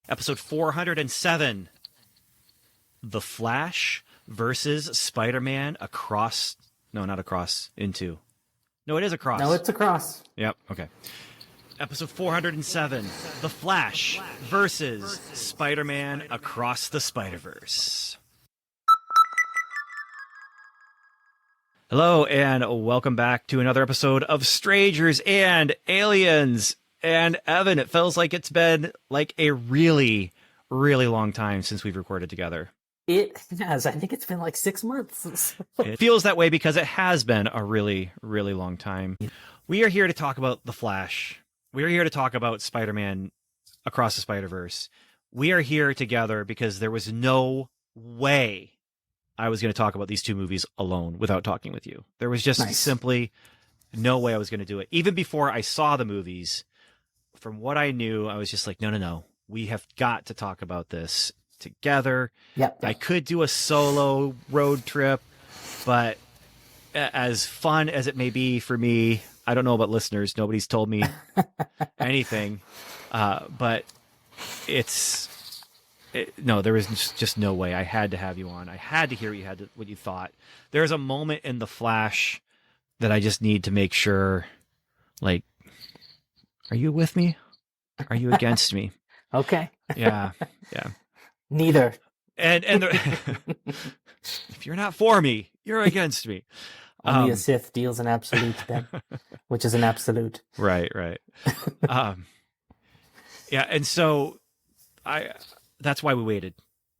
Episode 407, The Flash versus Spider-Man across... No, not across, into... No, it is across. No, it's across. Yep, okay. Episode 407, The Flash versus Spider-Man Across the Spider-Verse. Hello, and welcome back to another episode of Strangers and Aliens. And Evan, it feels like it's been like a really, really long time since we've recorded together. It has. I think it's been like 6 months. It feels that way because it has been a really, really long time. We are here to talk about The Flash. We are here to talk about Spider-Man Across the Spider-Verse. We are here together because there was no way I was going to talk about these two movies alone without talking with you. There was just simply no way I was going to do it. Even before I saw the movies, from what I knew, I was just like, no. We have got to talk about this together. Yep. I could do a solo road trip, but as fun as it may be for me, I don't know about listeners. Nobody's told me anything. But no, there was just no way. I had to have you on. I had to hear what you thought. There's a moment in The Flash that I just need to make sure, like, are you with me? Are you against me? Okay. Yeah. Neither. And if you're not for me, you're against me. Only a Sith deals in absolute, Ben, which is an absolute. Right. Yeah, and so that's why we waited.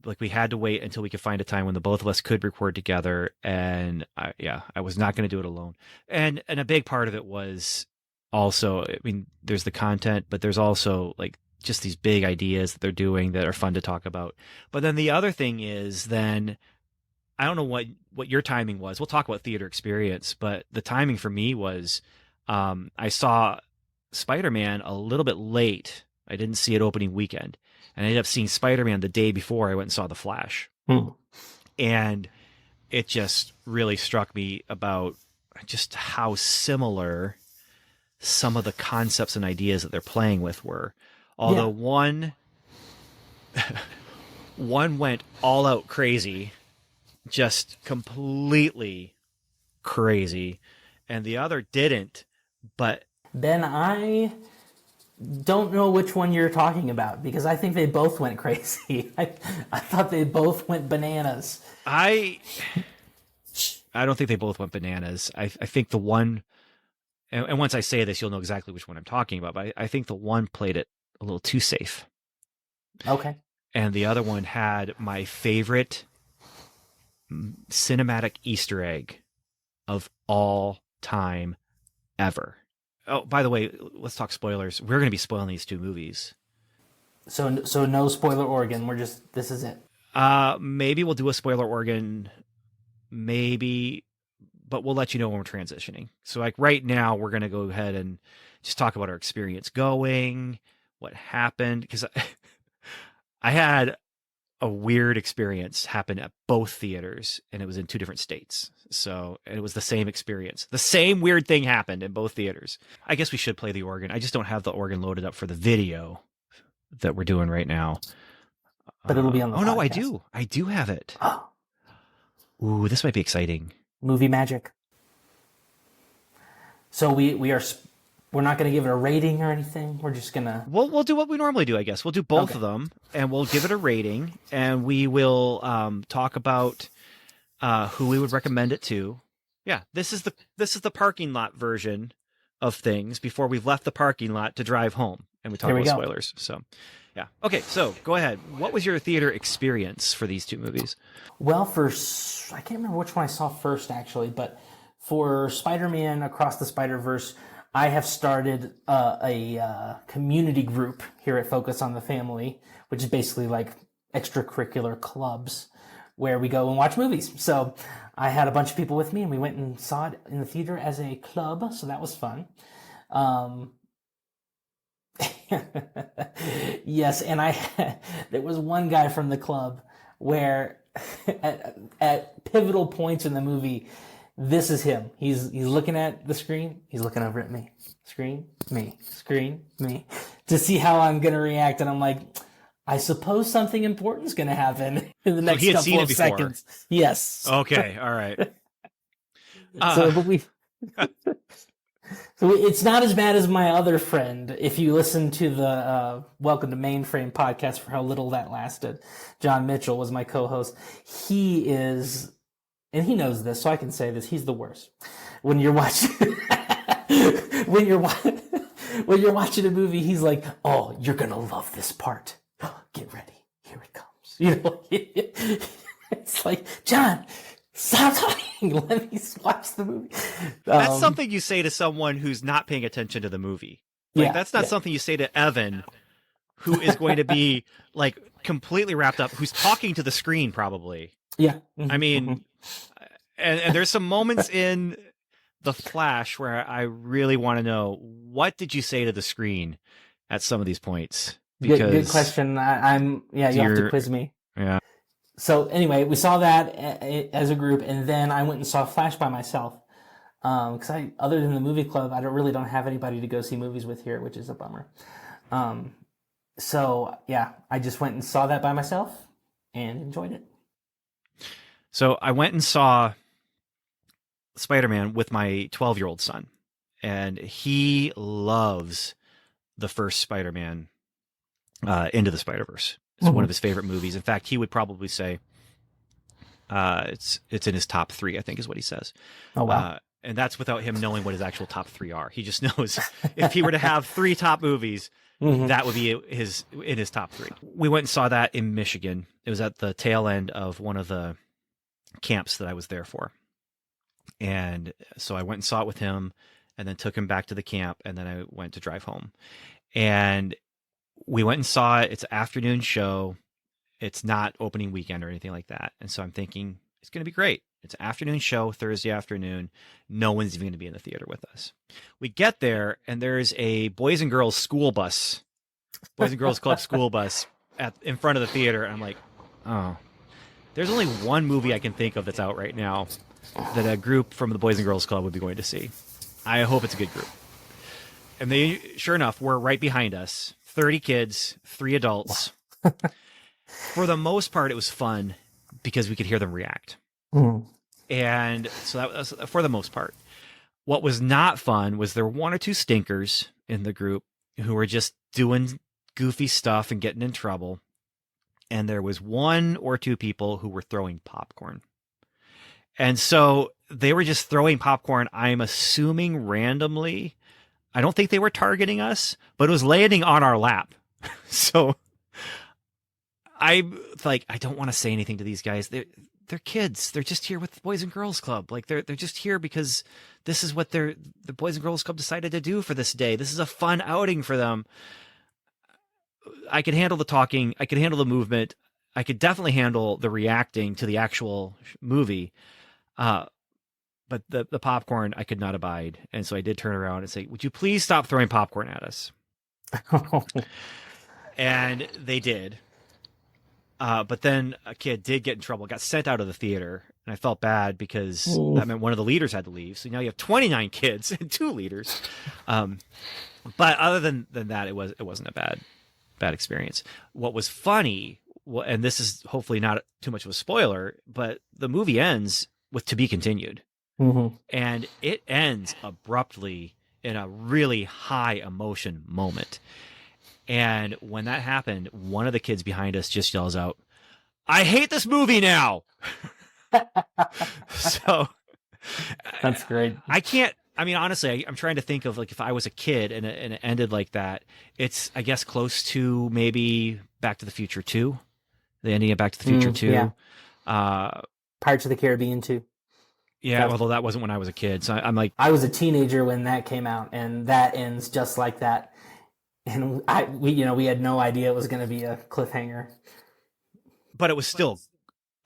Like, we had to wait until we could find a time when the both of us could record together, and I was not going to do it alone. And a big part of it was also, I mean, there's the content, but there's also like just these big ideas that they're doing that are fun to talk about. But then the other thing is, then I don't know what your timing was. We'll talk about theater experience, but the timing for me was I saw Spider-Man a little bit late. I didn't see it opening weekend. And I ended up seeing Spider-Man the day before I went and saw The Flash. And it just really struck me about just how similar some of the concepts and ideas that they're playing with were. Although one went all out crazy, just completely crazy, and the other didn't. But Ben, I don't know which one you're talking about, because I think they both went crazy. I thought they both went bananas. I don't think they both went bananas. I think the one, and once I say this, you'll know exactly which one I'm talking about, but I think the one played it a little too safe. Okay. And the other one had my favorite cinematic Easter egg of all time ever. Oh, by the way, let's talk spoilers. We're going to be spoiling these two movies. So no spoiler Oregon. This is it. Maybe we'll do a spoiler Oregon. Maybe, but we'll let you know when we're transitioning. So like right now, we're going to go ahead and just talk about our experience going, what happened. Because I had a weird experience happen at both theaters, and it was in two different states. So it was the same experience. The same weird thing happened in both theaters. I guess we should play the organ. I just don't have the organ loaded up for the video that we're doing right now. But it'll be on the podcast. No, I do. I do have it. Oh. Ooh, this might be exciting. Movie magic. So we're not going to give it a rating or anything. We're just going to... We'll do what we normally do, I guess. We'll do both of them, and we'll give it a rating, and we will talk about who we would recommend it to. Yeah, this is the parking lot version of things before we've left the parking lot to drive home, and we talk about spoilers. So, yeah. Okay, so go ahead. What was your theater experience for these two movies? Well, I can't remember which one I saw first, actually, but for Spider-Man Across the Spider-Verse, I have started a community group here at Focus on the Family, which is basically like extracurricular clubs where we go and watch movies. So I had a bunch of people with me, and we went and saw it in the theater as a club, so that was fun. Yes, and there was one guy from the club where at pivotal points in the movie, this is him. He's looking at the screen. He's looking over at me. Screen, me. Screen, me. To see how I'm going to react. And I'm like, I suppose something important is going to happen in the So he next had seen couple it of before. seconds. Yes. Okay, all right. So, Uh, but we So it's not as bad as my other friend. If you listen to the Welcome to Mainframe podcast for how little that lasted, John Mitchell was my co-host. He is, and he knows this, so I can say this. He's the worst. When you're watching, when you're when you're watching a movie, he's like, "Oh, you're gonna love this part. Get ready. Here it comes." You know, it's like, John, stop talking. Let me watch the movie. that's something you say to someone who's not paying attention to the movie. Like Yeah, that's not yeah. something you say to Evan, who is going to be like completely wrapped up, who's talking to the screen probably. Yeah. I Mm-hmm, mm-hmm. mean, and there's some moments in the Flash where I really want to know, what did you say to the screen at some of these points? Good Because question. I'm yeah. You have to you're quiz me. yeah. So anyway, we saw that as a group, and then I went and saw Flash by myself. Because I, other than the movie club, I don't have anybody to go see movies with here, which is a bummer. Um, so yeah, I just went and saw that by myself and enjoyed it. So I went and saw Spider-Man with my 12-year-old son, and he loves the first Spider-Man, Into the Spider-Verse. It's one Mm-hmm. of his favorite movies. In fact, he would probably say it's in his top three, I think is what he says. Oh wow. And that's without him knowing what his actual top three are. He just knows if he were to have three top movies, Mm-hmm. that would be in his top three. We went and saw that in Michigan. It was at the tail end of one of the camps that I was there for. And so I went and saw it with him and then took him back to the camp. And then I went to drive home. And we went and saw it. It's an afternoon show. It's not opening weekend or anything like that. And so I'm thinking it's going to be great. It's an afternoon show, Thursday afternoon. No one's even going to be in the theater with us. We get there, and there's a Boys and Girls school bus, Boys and Girls Club school bus in front of the theater. And I'm like, oh, there's only one movie I can think of that's out right now that a group from the Boys and Girls Club would be going to see. I hope it's a good group. And they, sure enough, were right behind us. 30 kids, 3 adults. For the most part, it was fun because we could hear them react. Mm-hmm. And so that was for the most part. What was not fun was there were 1 or 2 stinkers in the group who were just doing goofy stuff and getting in trouble. And there was 1 or 2 people who were throwing popcorn. And so they were just throwing popcorn, I'm assuming randomly. I don't think they were targeting us, but it was landing on our lap. So I'm like, I don't want to say anything to these guys. They're kids. They're just here with the Boys and Girls Club. Like they're just here because this is what the Boys and Girls Club decided to do for this day. This is a fun outing for them. I could handle the talking. I could handle the movement. I could definitely handle the reacting to the actual movie. But the popcorn I could not abide. And so I did turn around and say, would you please stop throwing popcorn at us? And they did. But then a kid did get in trouble, got sent out of the theater. And I felt bad because that meant one of the leaders had to leave. So now you have 29 kids and 2 leaders. But other than that, it wasn't a bad experience. What was funny, and this is hopefully not too much of a spoiler, but the movie ends with "to be continued." Mm-hmm. And it ends abruptly in a really high emotion moment. And when that happened, one of the kids behind us just yells out, "I hate this movie now." So That's great. I can't, I mean, honestly, I'm trying to think of like if I was a kid and it ended like that. It's, I guess, close to maybe Back to the Future 2. The ending of Back to the Future 2. Yeah. Uh, Pirates of the Caribbean too. yeah, although that wasn't when I was a kid. So I'm like, I was a teenager when that came out, and that ends just like that. And we had no idea it was going to be a cliffhanger. but it was still,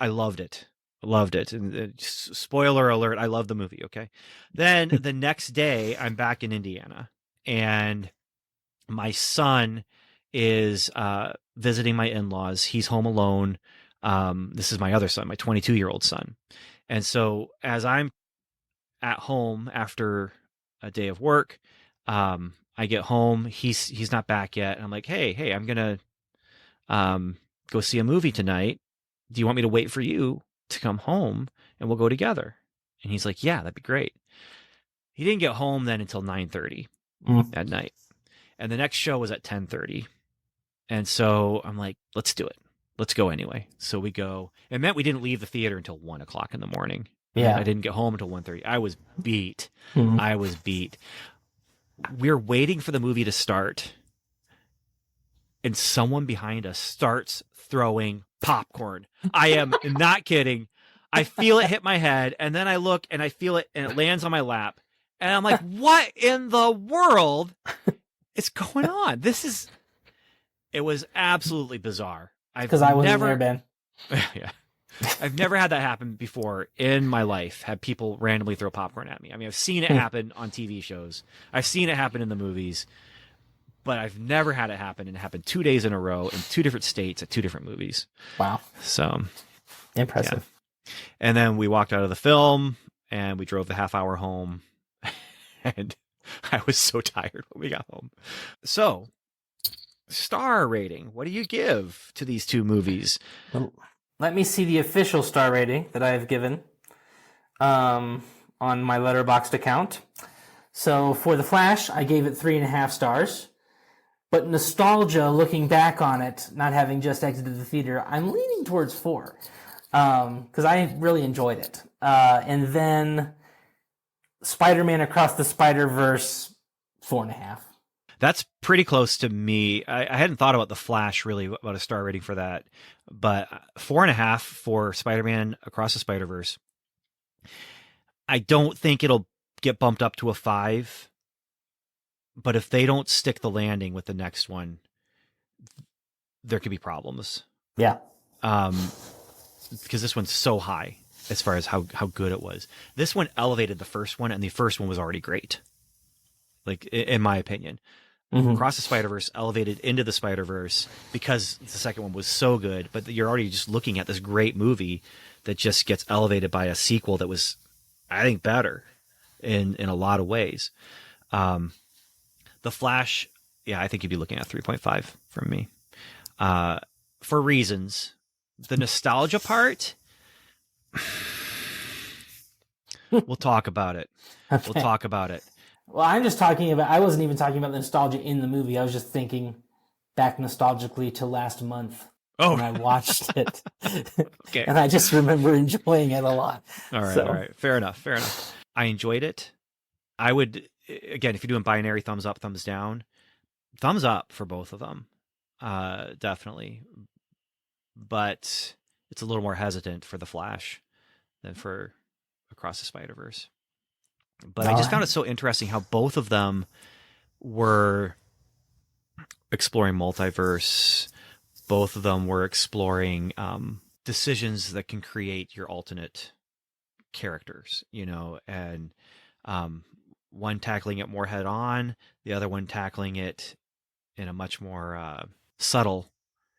I loved it. Loved it. And spoiler alert, I love the movie. Okay. Then the next day, I'm back in Indiana, and my son is visiting my in-laws. He's home alone. This is my other son, my 22-year-old son. And so as I'm at home after a day of work, I get home. He's not back yet. And I'm like, hey, I'm gonna go see a movie tonight. Do you want me to wait for you to come home and we'll go together? And he's like, yeah, that'd be great. He didn't get home then until 9:30 at night. And the next show was at 10:30. And so I'm like, let's do it. Let's go anyway. So we go. It meant we didn't leave the theater until 1:00 in the morning. Yeah. I didn't get home until 1:30. I was beat. Mhm. I was beat. We're waiting for the movie to start. And someone behind us starts throwing popcorn. I am not kidding. I feel it hit my head. And then I look and I feel it and it lands on my lap. And I'm like, what in the world is going on? It was absolutely bizarre. Because I wasn't there, Ben. Yeah. I've never had that happen before in my life, had people randomly throw popcorn at me. I mean, I've seen it happen on TV shows. I've seen it happen in the movies, but I've never had it happen, and it happened 2 days in a row in 2 different states at 2 different movies. Wow. So impressive. Yeah. And then we walked out of the film and we drove the half-hour home, and I was so tired when we got home. So, star rating. What do you give to these 2 movies? Well, let me see the official star rating that I have given on my Letterboxd account. So for The Flash, I gave it 3.5 stars. But nostalgia, looking back on it, not having just exited the theater, I'm leaning towards 4 because I really enjoyed it. And then Spider-Man Across the Spider-Verse, 4.5. That's pretty close to me. I hadn't thought about The Flash, really, about a star rating for that. But 4.5 for Spider-Man Across the Spider-Verse. I don't think it'll get bumped up to a 5. But if they don't stick the landing with the next one, there could be problems. Yeah. Because this one's so high as far as how good it was. This one elevated the first one, and the first one was already great. Like, in my opinion. Mm-hmm. Across the Spider-Verse elevated into the Spider-Verse because the second one was so good, but you're already just looking at this great movie that just gets elevated by a sequel that was, I think, better in a lot of ways. The Flash, yeah, I think you'd be looking at 3.5 from me. For reasons. The nostalgia part, we'll talk about it. Okay. We'll talk about it. Well, I'm just talking about, I wasn't even talking about the nostalgia in the movie. I was just thinking back nostalgically to last month when I watched it. Okay. And I just remember enjoying it a lot. All right. Fair enough. I enjoyed it. I would, again, if you're doing binary, thumbs up, thumbs down, thumbs up for both of them. Definitely. But it's a little more hesitant for The Flash than for Across the Spider-Verse. But I just found it so interesting how both of them were exploring multiverse. Both of them were exploring decisions that can create your alternate characters, and one tackling it more head on, the other one tackling it in a much more subtle.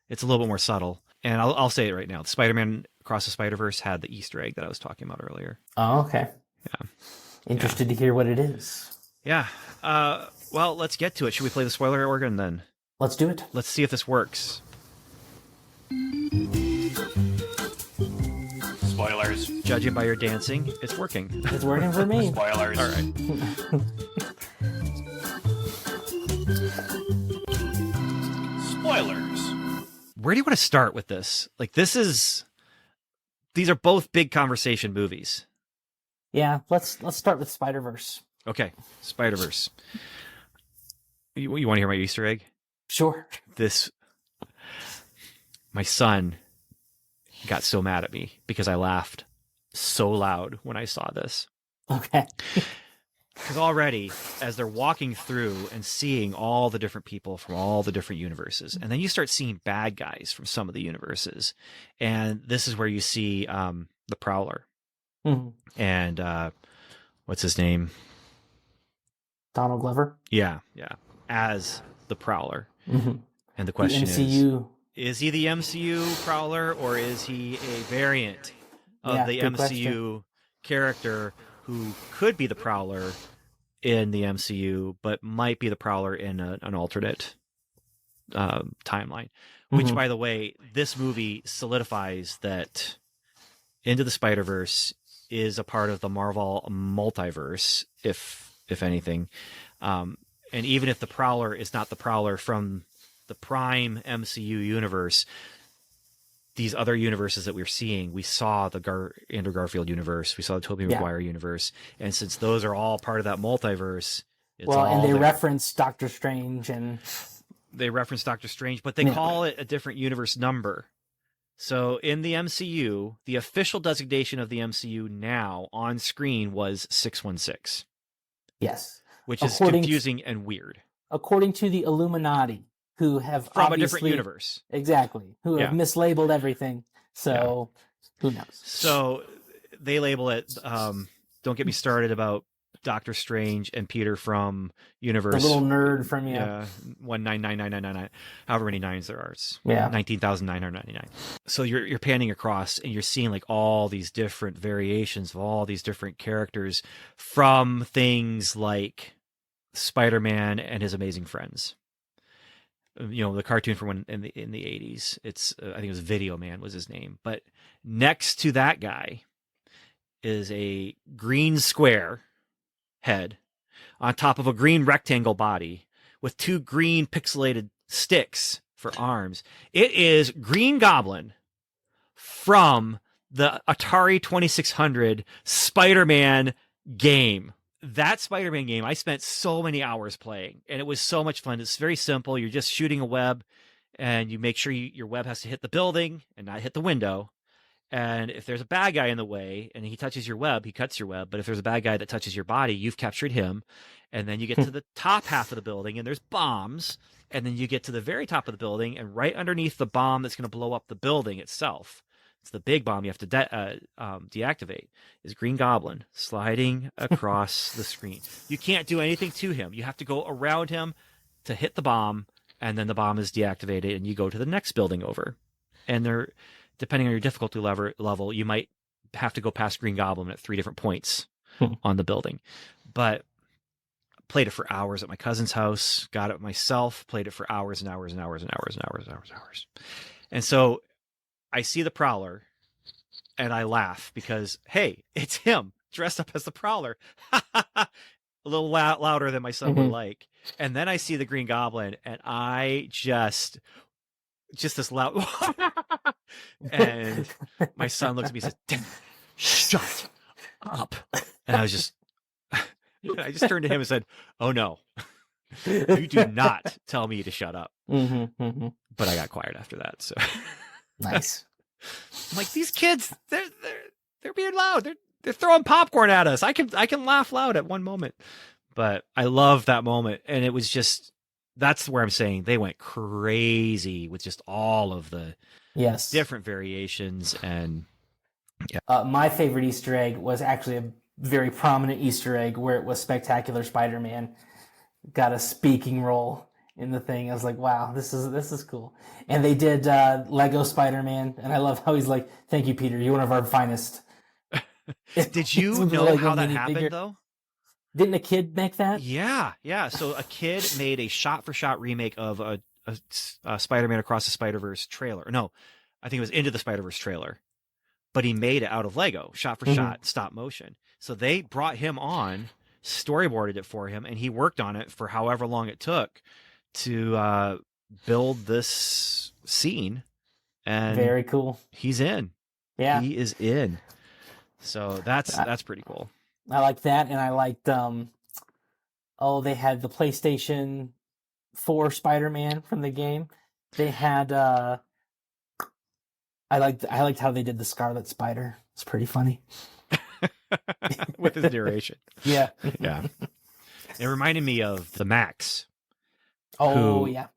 It's a little bit more subtle. And I'll say it right now. Spider-Man Across the Spider-Verse had the Easter egg that I was talking about earlier. Oh, okay. Yeah. Interested to hear what it is. Yeah. Well, let's get to it. Should we play the spoiler organ then? Let's do it. Let's see if this works. Spoilers. Judging by your dancing, it's working. It's working for me. Spoilers. All right. Spoilers. Where do you want to start with this? Like, these are both big conversation movies. Yeah, let's start with Spider-Verse. Okay, Spider-Verse. You want to hear my Easter egg? Sure. My son got so mad at me because I laughed so loud when I saw this. Okay. Because already, as they're walking through and seeing all the different people from all the different universes, and then you start seeing bad guys from some of the universes, and this is where you see the Prowler. Mm-hmm. And what's his name? Donald Glover? Yeah. As the Prowler. Mm-hmm. And the question is he the MCU Prowler, or is he a variant of the MCU character who could be the Prowler in the MCU, but might be the Prowler in an alternate timeline. Which, Hmm. by the way, this movie solidifies that Into the Spider-Verse is a part of the Marvel multiverse, if anything. And even if the Prowler is not the Prowler from the Prime MCU universe, these other universes that we're seeing, we saw the Andrew Garfield universe, we saw the Tobey Yeah. Maguire universe, and since those are all part of that multiverse, it's Well, and all they there. reference Doctor Strange and They reference Doctor Strange, but they Yeah. call it a different universe number. So in the MCU, the official designation of the MCU now on screen was 616, yes, which is according confusing and weird. according to the Illuminati, who have From a different obviously universe. exactly who have Yeah. mislabeled everything. So who knows? So they label it, don't get me started about Doctor Strange and Peter from The universe. little nerd from Yeah, 1999999, however many nines there are. It's Yeah. 19,999. So you're panning across and you're seeing like all these different variations of all these different characters from things like Spider-Man and His Amazing Friends. You know, the cartoon from when in the 80s. It's I think it was Video Man was his name. But next to that guy is a green square head on top of a green rectangle body with two green pixelated sticks for arms. It is Green Goblin from the Atari 2600 Spider-Man game. That Spider-Man game, I spent so many hours playing, and it was so much fun. It's very simple. You're just shooting a web, and you make sure your web has to hit the building and not hit the window. And if there's a bad guy in the way and he touches your web, he cuts your web. But if there's a bad guy that touches your body, you've captured him. And then you get to the top half of the building and there's bombs. And then you get to the very top of the building, and right underneath the bomb that's going to blow up the building itself, it's the big bomb you have to deactivate, is Green Goblin sliding across the screen. You can't do anything to him. You have to go around him to hit the bomb, and then the bomb is deactivated and you go to the next building over. And they're, depending on your difficulty level, you might have to go past Green Goblin at 3 different points on the building. But played it for hours at my cousin's house, got it myself, played it for hours and hours and hours and hours and hours and hours and hours. And so I see the Prowler and I laugh because, hey, it's him dressed up as the Prowler. A little louder than my son would like. And then I see the Green Goblin and I just this loud. And my son looks at me and says, shut up. And I just turned to him and said, oh no, you do not tell me to shut up. But I got quiet after that. So Nice. I'm like, these kids, they're being loud. They're throwing popcorn at us. I can laugh loud at one moment, but I love that moment. And it was just, that's where I'm saying they went crazy with just all of the different variations. And yeah. My favorite Easter egg was actually a very prominent Easter egg where it was Spectacular Spider-Man got a speaking role in the thing. I was like, wow, this is cool. And they did Lego Spider-Man, and I love how he's like, thank you, Peter, you're one of our finest. Did you know how that happened, though? Didn't a kid make that? Yeah. So a kid made a shot-for-shot remake of a Spider-Man Across the Spider-Verse trailer. No, I think it was Into the Spider-Verse trailer. But he made it out of Lego, shot-for-shot, stop motion. So they brought him on, storyboarded it for him, and he worked on it for however long it took to build this scene. And very cool. He's in. Yeah. He is in. So that's pretty cool. I like that, and I liked they had the PlayStation 4 Spider-Man from the game. They had I liked how they did the Scarlet Spider. It's pretty funny. With his narration. Yeah. It reminded me of the Max. Oh, yeah.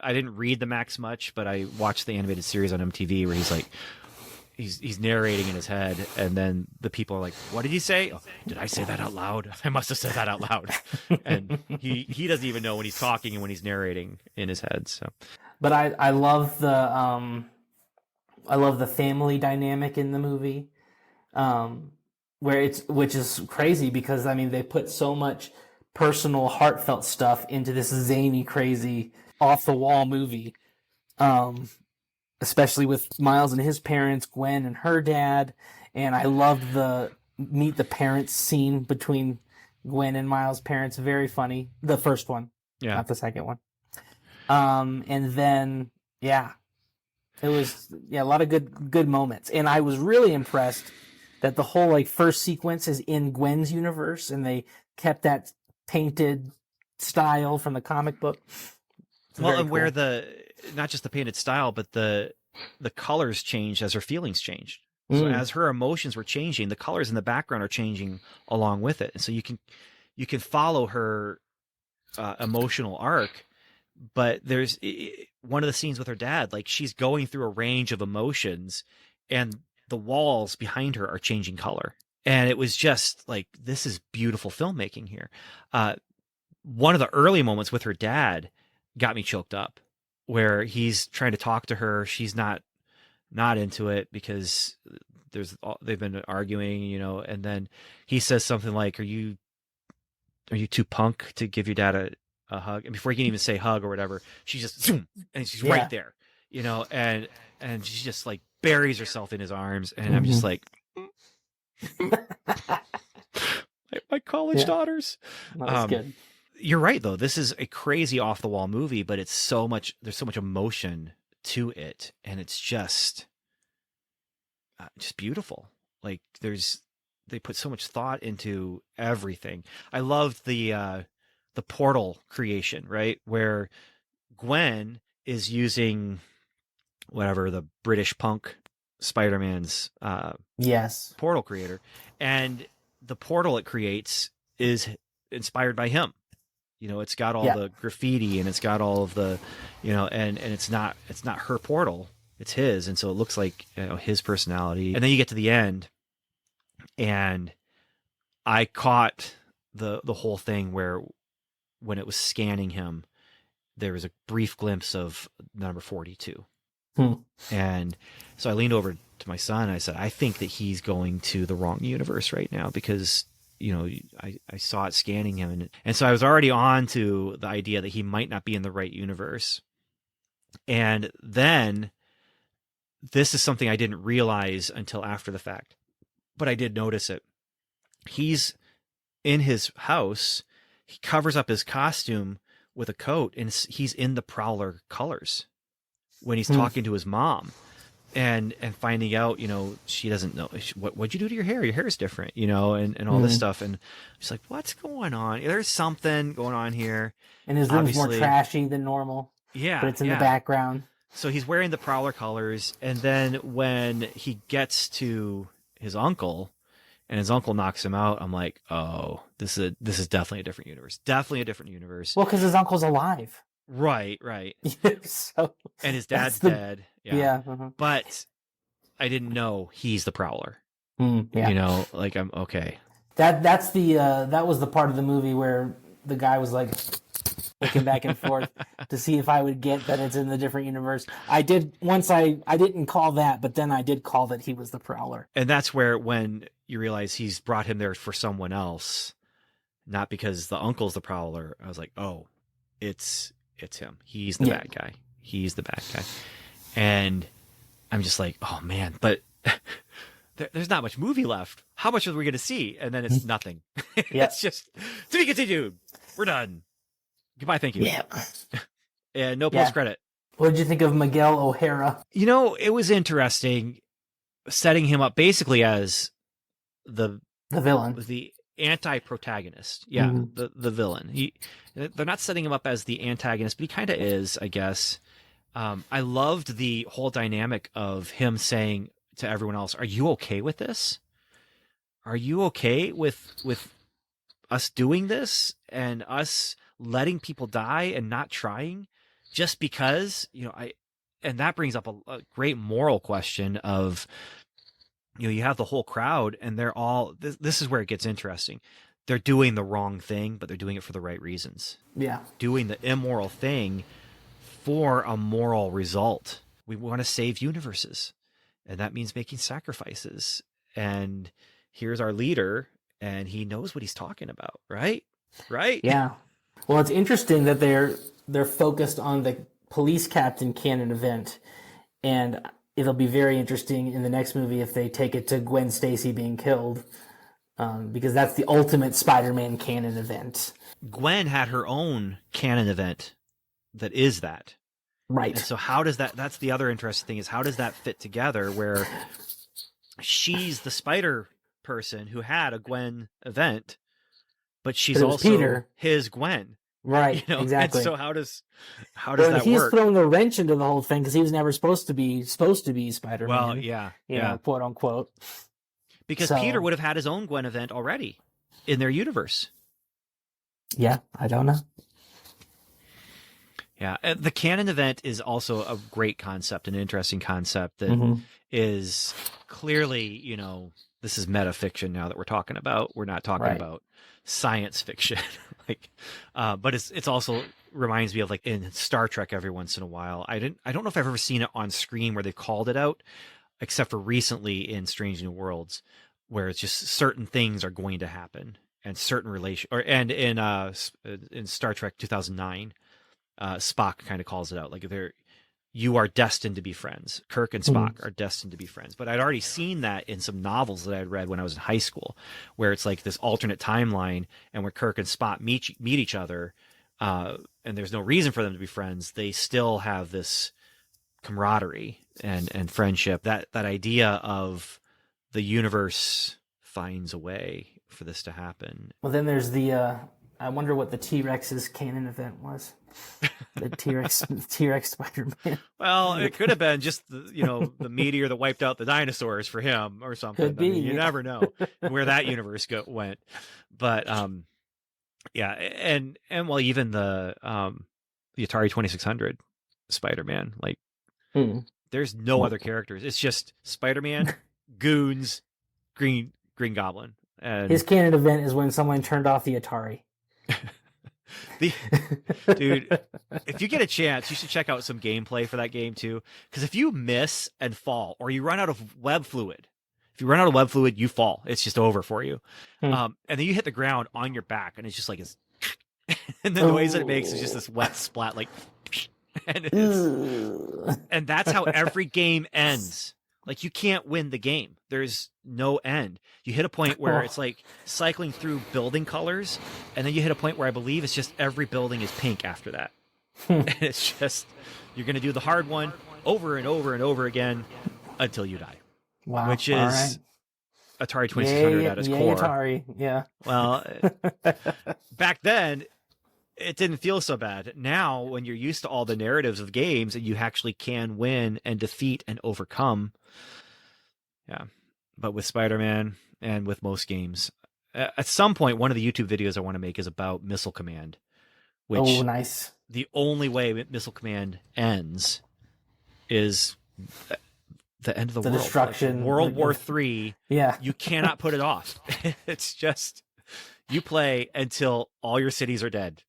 I didn't read the Max much, but I watched the animated series on MTV where he's like, he's narrating in his head, and then the people are like, what did he say? Oh, did I say that out loud? I must have said that out loud. And he doesn't even know when he's talking and when he's narrating in his head. So, but I love the family dynamic in the movie, which is crazy because they put so much personal, heartfelt stuff into this zany, crazy off the wall movie. Especially with Miles and his parents, Gwen and her dad, and I loved the meet the parents scene between Gwen and Miles' parents. Very funny. The first one, Yeah. not the second one. And then it was a lot of good moments, and I was really impressed that the whole like first sequence is in Gwen's universe, and they kept that painted style from the comic book. It's Well, very and where cool. not just the painted style, but the colors changed as her feelings changed. So Mm. as her emotions were changing, the colors in the background are changing along with it. And so you can follow her emotional arc. But there's one of the scenes with her dad, like she's going through a range of emotions, and the walls behind her are changing color. And it was just like, this is beautiful filmmaking here. One of the early moments with her dad got me choked up, where he's trying to talk to her. She's not into it because they've been arguing, and then he says something like, are you too punk to give your dad a hug? And before he can even say hug or whatever, she just zoom, and she's right there, and she just like buries herself in his arms, and I'm just like, my college daughters. That was good. You're right, though. This is a crazy off the wall movie, but there's so much emotion to it, and it's just beautiful. Like they put so much thought into everything. I loved the portal creation, right? Where Gwen is using whatever the British punk Spider-Man's Yes. portal creator, and the portal it creates is inspired by him. It's got all the graffiti, and it's got all of the, and it's not her portal, it's his. And so it looks like, his personality. And then you get to the end, and I caught the whole thing where when it was scanning him, there was a brief glimpse of number 42. And so I leaned over to my son, and I said, I think that he's going to the wrong universe right now, because I saw it scanning him. And so I was already on to the idea that he might not be in the right universe. And then this is something I didn't realize until after the fact, but I did notice it. He's in his house. He covers up his costume with a coat, and he's in the Prowler colors when he's talking to his mom. And finding out, she doesn't know, what'd you do to your hair? Your hair is different, and all this stuff. And she's like, what's going on? There's something going on here. And his room's more trashy than normal. Yeah. But it's in the background. So he's wearing the Prowler colors. And then when he gets to his uncle, and his uncle knocks him out, I'm like, oh, this is definitely a different universe. Definitely a different universe. Well, because his uncle's alive. Right. So, and his dad's dead. Yeah. But I didn't know he's the Prowler. Yeah. Like, I'm okay. That was the part of the movie where the guy was like looking back and forth to see if I would get that it's in the different universe. I did once. I didn't call that, but then I did call that he was the Prowler. And that's where, when you realize he's brought him there for someone else, not because the uncle's the Prowler, I was like, oh, it's him. He's the bad guy. He's the bad guy. And I'm just like, oh man, but there's not much movie left. How much are we going to see? And then it's nothing. It's just, to be continued. We're done. Goodbye. Thank you. Yeah. And no post credit. What did you think of Miguel O'Hara? It was interesting setting him up basically as the villain, the anti-protagonist. Yeah. The villain. They're not setting him up as the antagonist, but he kind of is, I guess. I loved the whole dynamic of him saying to everyone else, are you okay with this? Are you okay with us doing this and us letting people die and not trying just because, and that brings up a great moral question of, you have the whole crowd, and they're all, this is where it gets interesting. They're doing the wrong thing, but they're doing it for the right reasons. Yeah. Doing the immoral thing for a moral result. We want to save universes, and that means making sacrifices. And here's our leader, and he knows what he's talking about, right? Yeah. Well, it's interesting that they're focused on the police captain canon event, and it'll be very interesting in the next movie if they take it to Gwen Stacy being killed, because that's the ultimate Spider-Man canon event. Gwen had her own canon event that is that. Right. And so how does that, that's the other interesting thing, is how does that fit together where she's the Spider person who had a Gwen event, but she's also Peter. his Gwen. Right, exactly. And so how does that he's work? He's throwing a wrench into the whole thing because he was never supposed to be Spider-Man. Well, yeah. You know, quote unquote. Because Peter would have had his own Gwen event already in their universe. Yeah, I don't know. Yeah, the canon event is also a great concept, an interesting concept that is clearly, you know, this is metafiction now that we're talking about. We're not talking about science fiction, like, but it's also reminds me of like in Star Trek every once in a while. I don't know if I've ever seen it on screen where they've called it out, except for recently in Strange New Worlds, where it's just certain things are going to happen and certain and in Star Trek 2009. Spock kind of calls it out, like you are destined to be friends. Kirk and Spock are destined to be friends. But I'd already seen that in some novels that I'd read when I was in high school, where it's like this alternate timeline, and where Kirk and Spock meet each other, and there's no reason for them to be friends. They still have this camaraderie and friendship. That idea of the universe finds a way for this to happen. Well, then there's the I wonder what the T-Rex's canon event was. The T-Rex Spider-Man. Well, it could have been just the meteor that wiped out the dinosaurs for him or something. Could be. I mean, you never know where that universe went. But yeah, and well, even the Atari 2600 Spider-Man, like there's no other characters. It's just Spider-Man, Goons, Green Goblin. And his canon event is when someone turned off the Atari. Dude, if you get a chance, you should check out some gameplay for that game too. Because if you miss and fall, or you run out of web fluid, you fall. It's just over for you. And then you hit the ground on your back, and it's just like and the noise that it makes is just this wet splat, like, and that's how every game ends. Like, you can't win the game. There's no end. You hit a point where it's like cycling through building colors, and then you hit a point where I believe it's just every building is pink after that. And it's just, you're going to do the hard one over and over and over again until you die. Wow. Which is Atari 2600 at its core. Atari, yeah. Well, back then, it didn't feel so bad. Now, when you're used to all the narratives of games and you actually can win and defeat and overcome. Yeah. But with Spider-Man and with most games, at some point, one of the YouTube videos I want to make is about Missile Command. Which nice. The only way Missile Command ends is the end of the world. Destruction. Like World War III. Yeah. You cannot put it off. It's just, you play until all your cities are dead.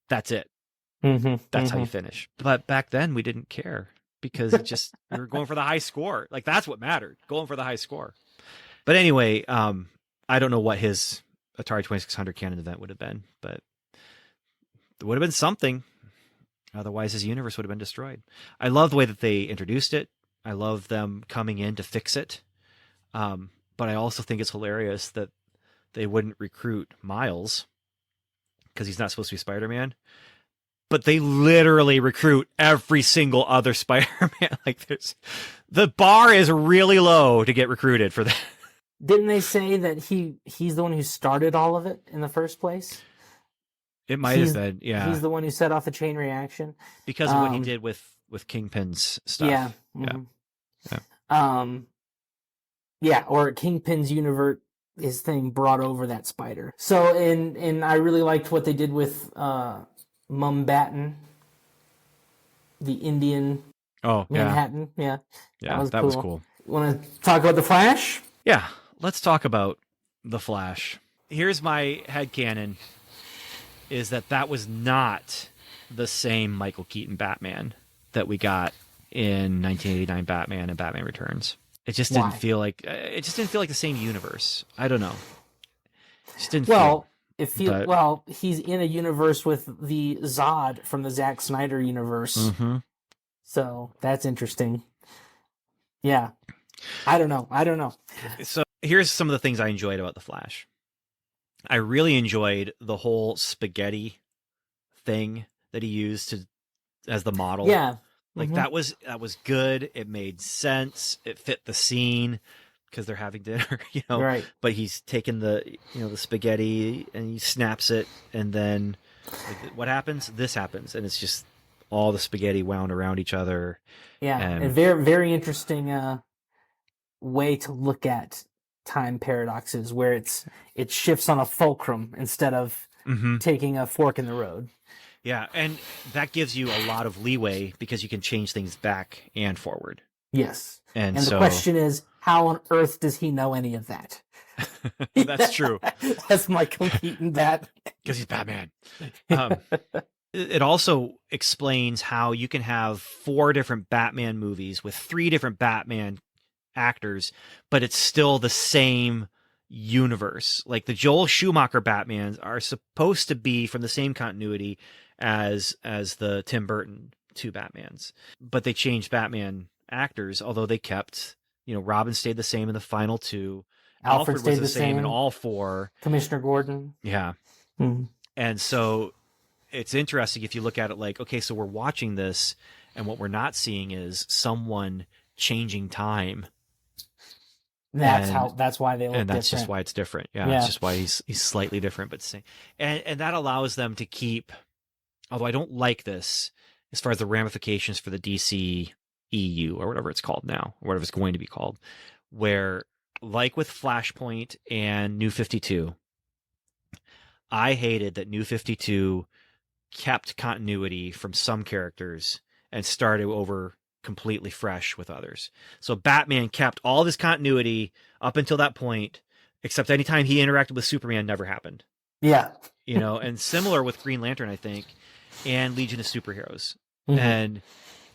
That's it. That's how you finish. But back then we didn't care because it just, we were going for the high score. Like, that's what mattered, going for the high score. But anyway, I don't know what his Atari 2600 canon event would have been, but it would have been something. Otherwise his universe would have been destroyed. I love the way that they introduced it. I love them coming in to fix it. But I also think it's hilarious that they wouldn't recruit Miles because he's not supposed to be Spider-Man, but they literally recruit every single other Spider-Man. Like, the bar is really low to get recruited for that. Didn't they say that he's the one who started all of it in the first place? It might have been, yeah. He's the one who set off the chain reaction because of what he did with Kingpin's stuff. Yeah. Yeah. Or Kingpin's universe. His thing brought over that spider. So, and I really liked what they did with Mumbattan, the Indian Manhattan. Yeah, that was cool. Want to talk about the Flash? Yeah, let's talk about the Flash. Here's my headcanon, is that was not the same Michael Keaton Batman that we got in 1989 Batman and Batman Returns. It just didn't feel like the same universe. I don't know. It just didn't feel. But well, he's in a universe with the Zod from the Zack Snyder universe, so that's interesting. Yeah, I don't know. So here's some of the things I enjoyed about the Flash. I really enjoyed the whole spaghetti thing that he used as the model. Yeah, like that was good. It made sense. It fit the scene because they're having dinner, right. But he's taken the the spaghetti and he snaps it, and then what happens? This happens, and it's just all the spaghetti wound around each other. Yeah, and very very interesting way to look at time paradoxes, where it shifts on a fulcrum instead of taking a fork in the road. Yeah, and that gives you a lot of leeway because you can change things back and forward. Yes. And the question is, how on earth does he know any of that? That's true. That's Michael Keaton, that. Because he's Batman. It also explains how you can have 4 different Batman movies with 3 different Batman actors, but it's still the same universe. Like the Joel Schumacher Batmans are supposed to be from the same continuity as the Tim Burton 2 Batmans, but they changed Batman actors, although they kept, Robin stayed the same in the final 2. Alfred was the same in all 4. Commissioner Gordon. Yeah. And so it's interesting if you look at it like, okay, so we're watching this and what we're not seeing is someone changing time. That's why they look different. And that's just why it's different. Yeah. It's just why he's slightly different, but same. And that allows them to keep, although I don't like this as far as the ramifications for the DC EU or whatever it's called now, or whatever it's going to be called, where like with Flashpoint and New 52, I hated that New 52 kept continuity from some characters and started over completely fresh with others. So Batman kept all this continuity up until that point, except anytime he interacted with Superman never happened. Yeah. And similar with Green Lantern, I think, and Legion of Superheroes. And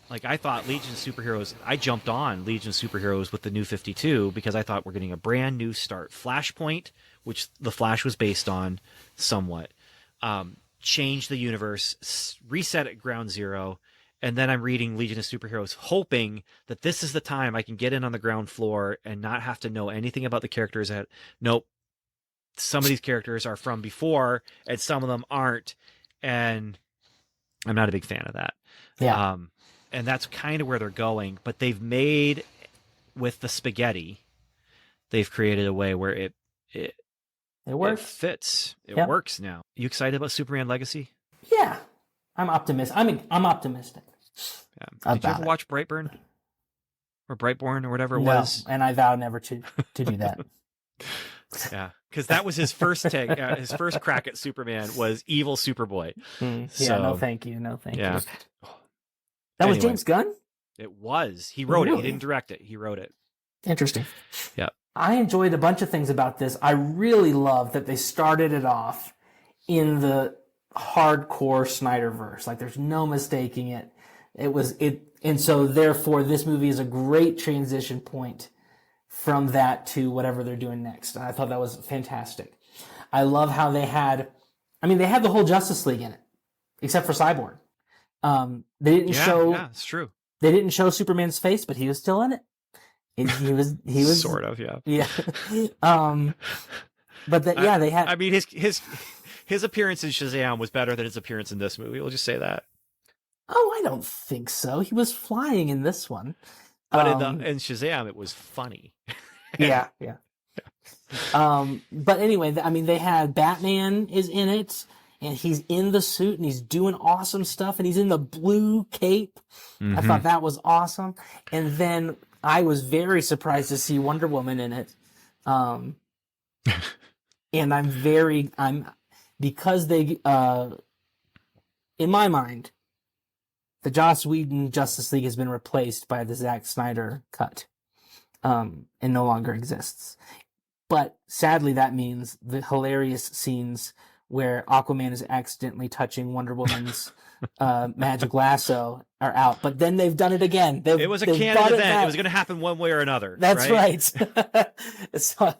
like I thought Legion of Superheroes, I jumped on Legion of Superheroes with the New 52 because I thought we're getting a brand new start. Flashpoint, which the Flash was based on somewhat, changed the universe, reset at ground zero. And then I'm reading Legion of Superheroes, hoping that this is the time I can get in on the ground floor and not have to know anything about the characters. Nope. Some of these characters are from before and some of them aren't. And I'm not a big fan of that. Yeah. And that's kind of where they're going. But they've made, with the spaghetti, they've created a way where it works. It fits. It works now. You excited about Superman Legacy? Yeah. I'm optimistic. I'm optimistic. Yeah. Did you ever watch Brightburn? Or Brightborn or whatever it was? And I vow never to do that. Yeah, because that was his first take. His first crack at Superman was evil Superboy. Yeah, no thank you. Yeah. That was James Gunn? It was. He wrote it. He didn't direct it. He wrote it. Interesting. Yeah. I enjoyed a bunch of things about this. I really love that they started it off in the hardcore Snyderverse. Like there's no mistaking it. And so therefore this movie is a great transition point from that to whatever they're doing next. And I thought that was fantastic. I love how they had the whole Justice League in it, except for Cyborg. They didn't show. Yeah, it's true. They didn't show Superman's face, but he was still in it. He was sort of, yeah. Yeah. But they had. I mean, his appearance in Shazam was better than his appearance in this movie. We'll just say that. Oh, I don't think so. He was flying in this one. But in Shazam, it was funny. Yeah. But anyway, they had Batman is in it, and he's in the suit, and he's doing awesome stuff, and he's in the blue cape. I thought that was awesome. And then I was very surprised to see Wonder Woman in it. And because they, in my mind, the Joss Whedon Justice League has been replaced by the Zack Snyder cut, and no longer exists. But sadly, that means the hilarious scenes where Aquaman is accidentally touching Wonder Woman's magic lasso are out. But then they've done it again. It was a canon event. It was going to happen one way or another. That's right. So,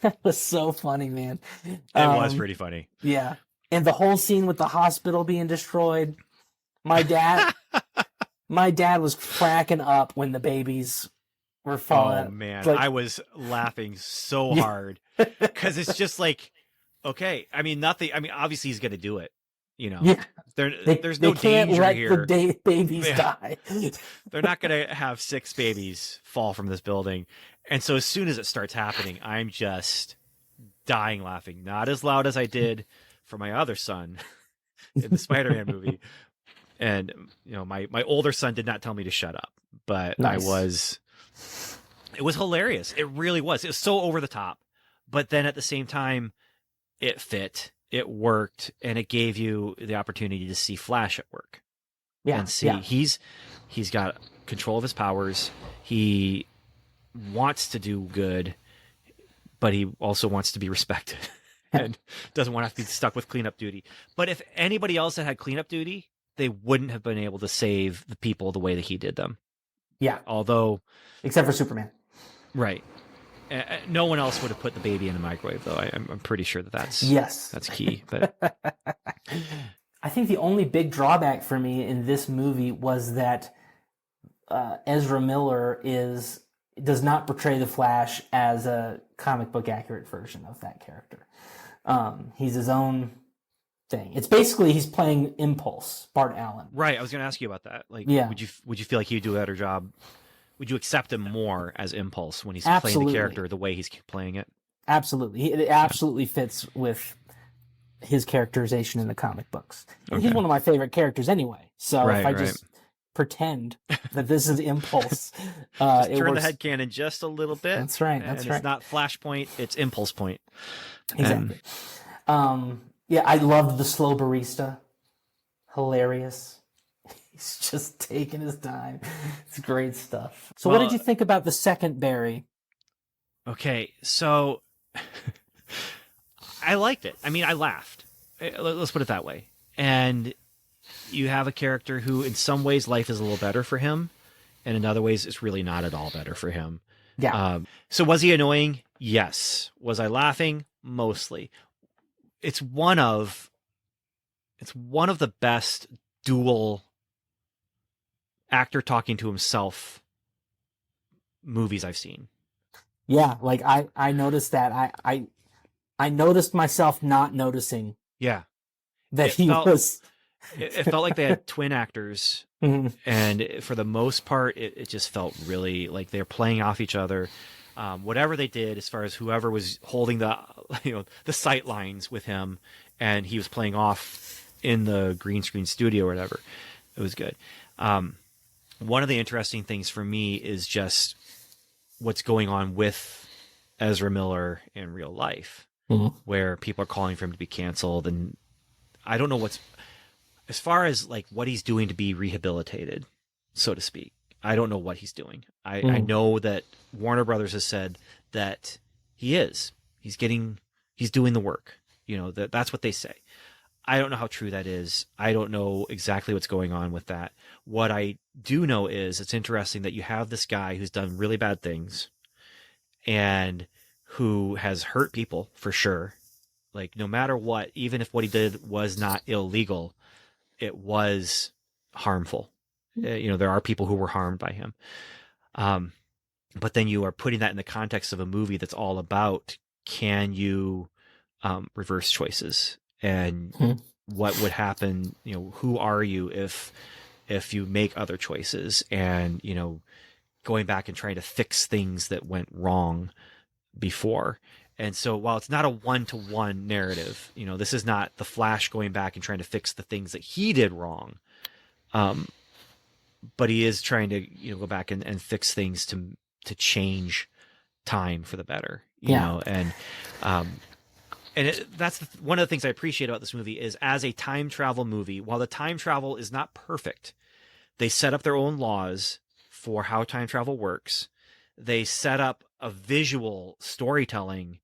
That was so funny, man. It was Um, pretty funny. yeah. And the whole scene with the hospital being destroyed. My dad, my dad was cracking up when the babies were Oh falling. man, Like, I was laughing so yeah, hard because it's just like, okay, I mean, nothing. I mean, obviously he's going to do it. You know, yeah. there's They no can't danger let the here. babies Yeah, die. they're not going to have 6 babies fall from this building. And so as soon as it starts happening, I'm just dying laughing. Not as loud as I did for my other son in the Spider-Man movie. And my older son did not tell me to shut up, but Nice. it was hilarious. It really was. It was so over the top. But then at the same time, it fit, it worked, and it gave you the opportunity to see Flash at work Yeah, and see yeah, he's got control of his powers. He wants to do good, but he also wants to be respected and doesn't want to have to be stuck with cleanup duty. But if anybody else had cleanup duty, they wouldn't have been able to save the people the way that he did them. yeah. Although, Except for Superman. right, no one else would have put the baby in the microwave, though. I'm pretty sure Yes. that's key. But I think the only big drawback for me in this movie was that Ezra Miller does not portray the Flash as a comic book accurate version of that character. He's his own thing. It's basically he's playing Impulse, Bart Allen. right, I was going to ask you about that. Like, Yeah, would you feel like he would do a better job? Would you accept him more as Impulse when he's playing absolutely, the character the way he's playing it? absolutely. It absolutely fits with his characterization in the comic books. And he's Okay. one of my favorite characters anyway. So Right, if I right. just pretend that this is Impulse, Just it turn the works. headcanon just a little bit. That's right. That's and right. It's not Flashpoint, it's Impulse Point. Exactly. Yeah, I loved the slow barista. Hilarious. He's just taking his time. It's great stuff. So, what Well, did you think about the second Barry? okay, so I liked it. I mean, I laughed. Let's put it that way. And you have a character who, in some ways, life is a little better for him, and in other ways, it's really not at all better for him. Yeah. So was he annoying? Yes. Was I laughing? Mostly. It's one of the best dual actor talking to himself movies I've seen. Yeah, like I noticed that. I noticed myself not noticing Yeah. that It he felt was. it felt like they had twin actors, Mhm. and for the most part it just felt really like they're playing off each other. Whatever they did, as far as whoever was holding the the sight lines with him, and he was playing off in the green screen studio or whatever, it was good. One of the interesting things for me is just what's going on with Ezra Miller in real life, Mhm. where people are calling for him to be canceled, and I don't know what's as far as like what he's doing to be rehabilitated, so to speak. I don't know what he's doing. I know that Warner Brothers has said that he's doing the work. That's what they say. I don't know how true that is. I don't know exactly what's going on with that. What I do know is it's interesting that you have this guy who's done really bad things and who has hurt people for sure. Like no matter what, even if what he did was not illegal, it was harmful. There are people who were harmed by him. But then you are putting that in the context of a movie that's all about, can you reverse choices, and Mhm. what would happen? Who are you if you make other choices, and going back and trying to fix things that went wrong before. And so while it's not a one-to-one narrative, this is not the Flash going back and trying to fix the things that he did wrong. But he is trying to, go back and fix things to change time for the better, Yeah. and that's one of the things I appreciate about this movie is, as a time travel movie, while the time travel is not perfect, they set up their own laws for how time travel works. They set up a visual storytelling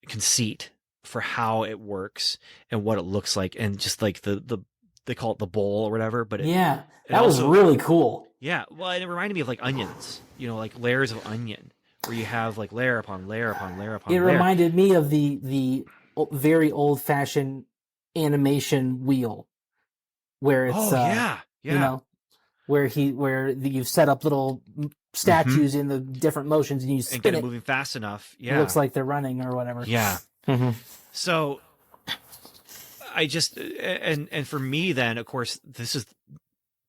conceit for how it works and what it looks like, and just like they call it the bowl or whatever, but Yeah, it that was also, really cool. yeah, well, and it reminded me of like onions, like layers of onion, where you have like layer upon layer upon layer It upon layer. reminded me of the very old fashioned animation wheel where it's Oh yeah, you yeah. know you've set up little Mm-hmm. statues in the different motions and you And get spin it it. moving fast enough. It looks Yeah, like they're running or whatever. yeah. Hmm. So I just and for me then, of course, this is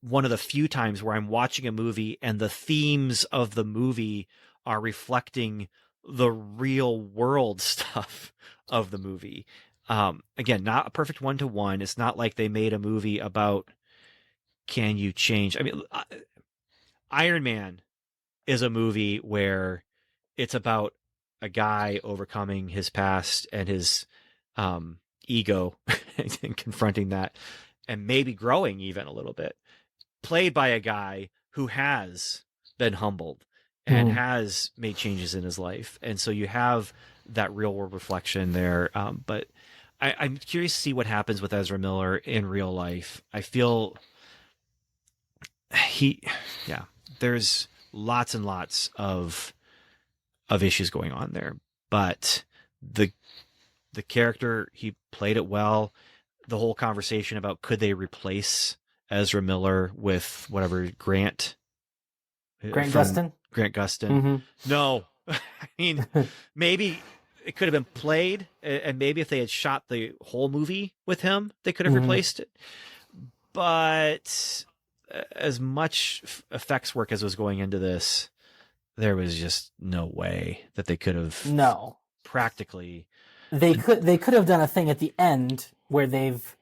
one of the few times where I'm watching a movie and the themes of the movie are reflecting the real world stuff of the movie. Again, not a perfect one to one. It's not like they made a movie about can you change. I mean, Iron Man is a movie where it's about a guy overcoming his past and his um, ego and confronting that and maybe growing even a little bit, played by a guy who has been humbled and Hmm. has made changes in his life. And so you have that real world reflection there. But I'm curious to see what happens with Ezra Miller in real life. I feel he, yeah, there's lots and lots of issues going on there, but the the character he played it well. The whole conversation about could they replace Ezra Miller with whatever Grant Grant from Gustin. Grant Gustin. Hmm. No, I mean maybe it could have been played, and maybe if they had shot the whole movie with him, they could have Hmm. replaced it. But as much effects work as was going into this, there was just no way that they could have No, practically. they could have done a thing at the end where they've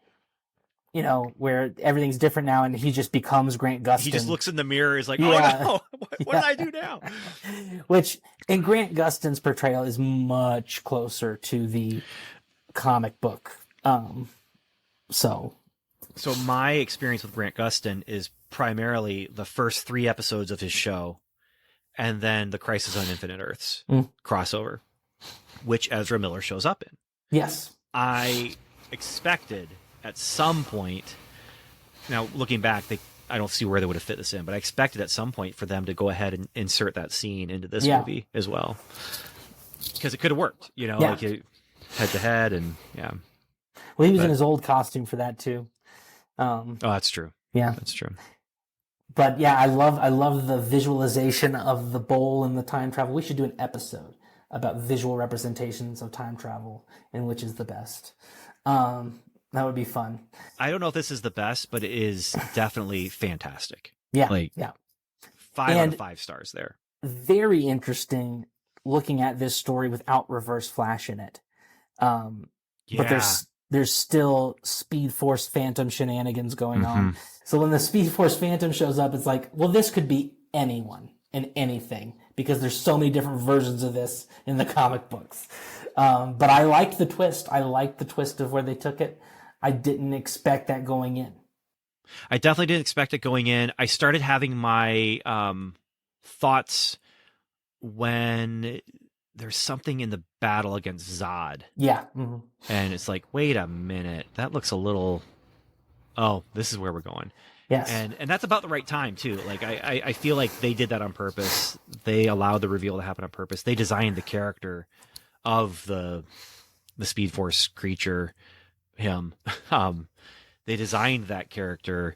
where everything's different now and he just becomes Grant He just Gustin. looks in the mirror. He's like, "Oh Yeah, no, what did yeah. I do now?" Which and Grant Gustin's portrayal is much closer to the comic book. So So my experience with Grant Gustin is primarily the first 3 episodes of his show, and then the Crisis on Infinite Earths mm, crossover, which Ezra Miller shows up in. yes, I expected at some point. Now looking back, I don't see where they would have fit this in, but I expected at some point for them to go ahead and insert that scene into this yeah, movie as well, because it could have worked. yeah. Like head to head, and yeah. Well, he was in But his old costume for that too. oh, that's true. Yeah, That's true. but yeah, I love the visualization of the bowl and the time travel. We should do an episode about visual representations of time travel and which is the best. That would be fun. I don't know if this is the best, but it is definitely fantastic. Yeah, Like yeah, 5 out of 5 stars there. very interesting looking at this story without Reverse Flash in it. But Yeah. there's still Speed Force Phantom shenanigans going Mm-hmm. on. So when the Speed Force Phantom shows up, it's like, well, this could be anyone and anything because there's so many different versions of this in the comic books. But I liked the twist. I liked the twist of where they took it. I didn't expect that going in. I definitely didn't expect it going in. I started having my thoughts when there's something in the battle against Zod. Yeah. Mm-hmm. And it's like, wait a minute, that looks a little. Oh, this is where we're going. Yes. And that's about the right time too. Like I feel like they did that on purpose. They allowed the reveal to happen on purpose. They designed the character of the Speed Force creature, him. They designed that character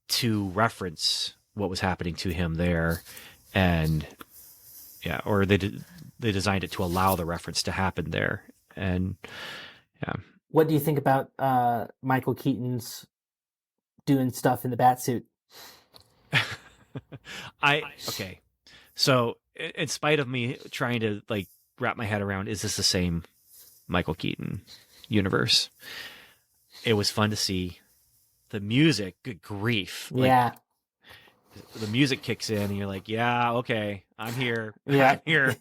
to reference what was happening to him there, and yeah, or they designed it to allow the reference to happen there, and yeah. What do you think about Michael Keaton's doing stuff in the Batsuit? Okay. So in spite of me trying to like wrap my head around, is this the same Michael Keaton universe? It was fun to see the music. Good grief! Like, Yeah. the music kicks in, and you're like, yeah, okay, I'm here. Yeah. I'm here.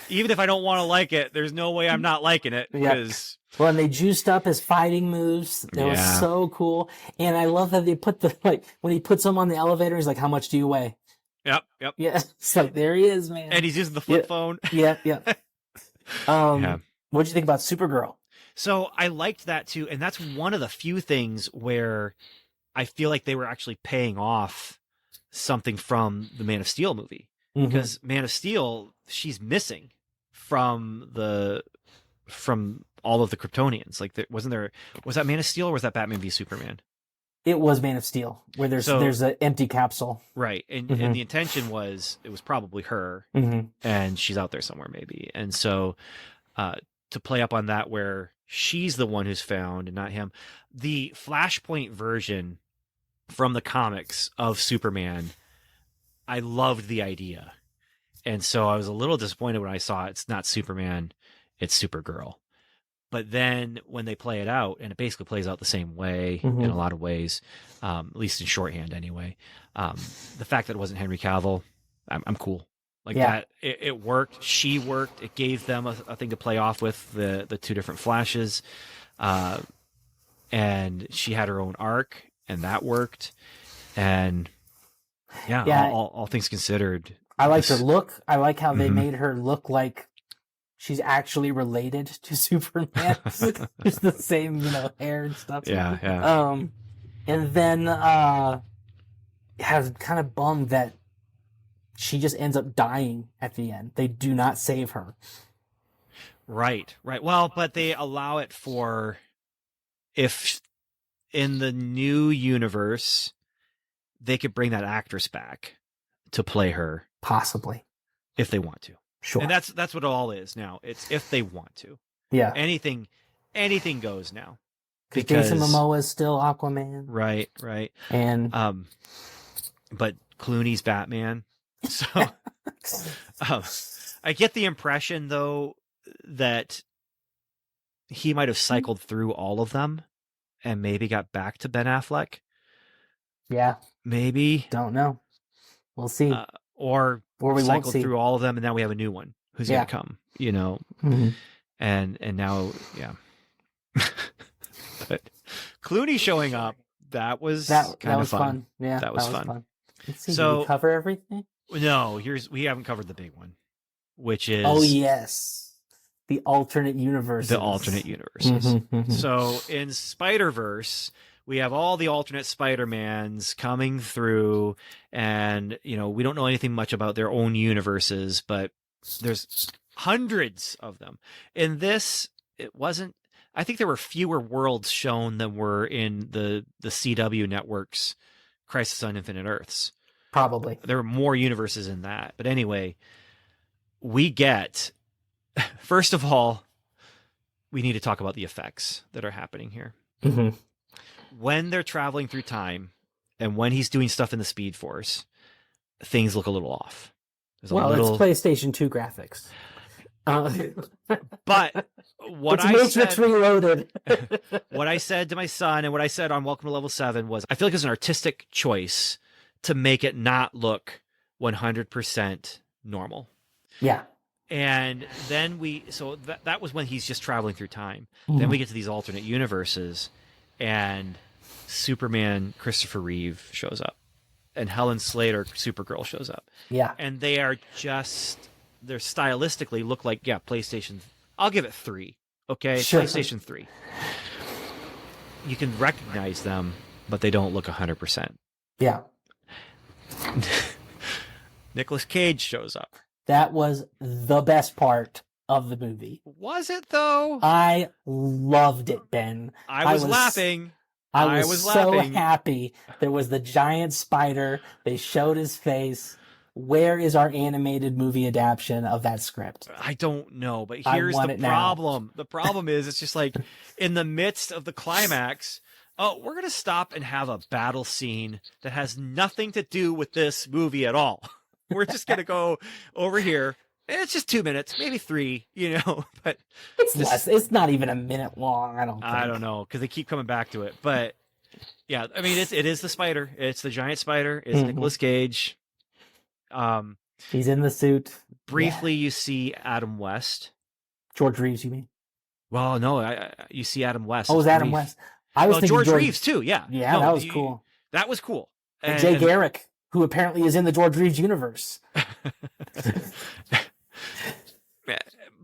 Even if I don't want to like it, there's no way I'm not liking it Yeah. because Well, and they juiced up his fighting moves. That was Yeah. so cool. And I love that they put the when he puts him on the elevator, he's like, "How much do you weigh?" yep. Yeah, it's like there he is, man. And he's using the flip Yeah. phone. Yeah. Yeah. What'd you think about Supergirl? So I liked that too, and that's one of the few things where I feel like they were actually paying off something from the Man of Steel movie. Mhm. because Man of Steel, she's missing from all of the Kryptonians. Like, was that Man of Steel or was that Batman v Superman? It was Man of Steel, where So there's an empty capsule. right, and Hmm. the intention was it was probably her, Hmm. and she's out there somewhere maybe, and so uh, to play up on that, where she's the one who's found and not him. The Flashpoint version from the comics of Superman, I loved the idea. And so I was a little disappointed when I saw it's not Superman, it's Supergirl. But then when they play it out, and it basically plays out the same way in a Hmm. lot of ways, at least in shorthand anyway, the fact that it wasn't Henry Cavill, I'm cool. Like Yeah. that, it worked. She worked. It gave them a thing to play off with, the two different flashes. Uh, and she had her own arc, and that worked. And yeah, Yeah. all things considered, I liked her this. look. I like how they Mhm. made her look like she's actually related to Superman. Just the same, hair and stuff. Yeah, yeah. And then has kind of bummed that she just ends up dying at the end. They do not save her. Right, right. Well, but they allow it for if in the new universe they could bring that actress back to play her Possibly. if they want to. Sure. And that's what it all is now. It's if they want to. Yeah. Anything goes now. Because Jason Momoa is still Aquaman. Right, right. And but Clooney's Batman. So I get the impression though that he might have cycled through all of them and maybe got back to Ben Affleck. Yeah. Maybe. Don't know. We'll see. Or we cycled won't see. through all of them and now we have a new one who's going to come, Mm-hmm. And now, yeah. But Clooney showing up, that was kind of fun. Yeah. That was fun. Let's see, So, did we cover everything? No, we haven't covered the big one, which is oh yes, the alternate universe. The alternate universes. Mm-hmm, mm-hmm. So in Spider-Verse, we have all the alternate Spider-Mans coming through, and we don't know anything much about their own universes, but there's hundreds of them. In this, it wasn't. I think there were fewer worlds shown than were in the CW networks, Crisis on Infinite Earths. Probably. There were more universes in that. But anyway, we get, first of all, we need to talk about the effects that are happening here. Mm-hmm. When they're traveling through time and when he's doing stuff in the Speed Force, things look a little off. It's PlayStation 2 graphics. But what it's I Matrix said, Reloaded. what I said to my son and what I said on Welcome to Level 7 was, I feel like it's an artistic choice to make it not look 100% normal. Yeah. And then that was when he's just traveling through time. Mm-hmm. Then we get to these alternate universes, and Superman Christopher Reeve shows up, and Helen Slater Supergirl shows up. Yeah. And they're stylistically look like, PlayStation. I'll give it 3. Okay, sure. PlayStation 3. You can recognize them, but they don't look 100%. Yeah. Nicolas Cage shows up. That was the best part of the movie. Was it though? I loved it, Ben. I was laughing. I was so happy. There was the giant spider. They showed his face. Where is our animated movie adaptation of that script? I don't know, but here's the problem. The problem is it's just like in the midst of the climax, we're going to stop and have a battle scene that has nothing to do with this movie at all. We're just going to go over here. It's just 2 minutes, maybe 3, but it's less. It's not even a minute long. I don't know, because they keep coming back to it. But yeah, I mean, it is the spider. It's the giant spider. It's Nicolas Cage. He's in the suit. Briefly, you see Adam West. George Reeves, you mean? Well, no, you see Adam West. Oh, it was Adam West. I was thinking George Reeves too. Yeah, yeah, that was cool. That was cool. And Jay Garrick, who apparently is in the George Reeves universe.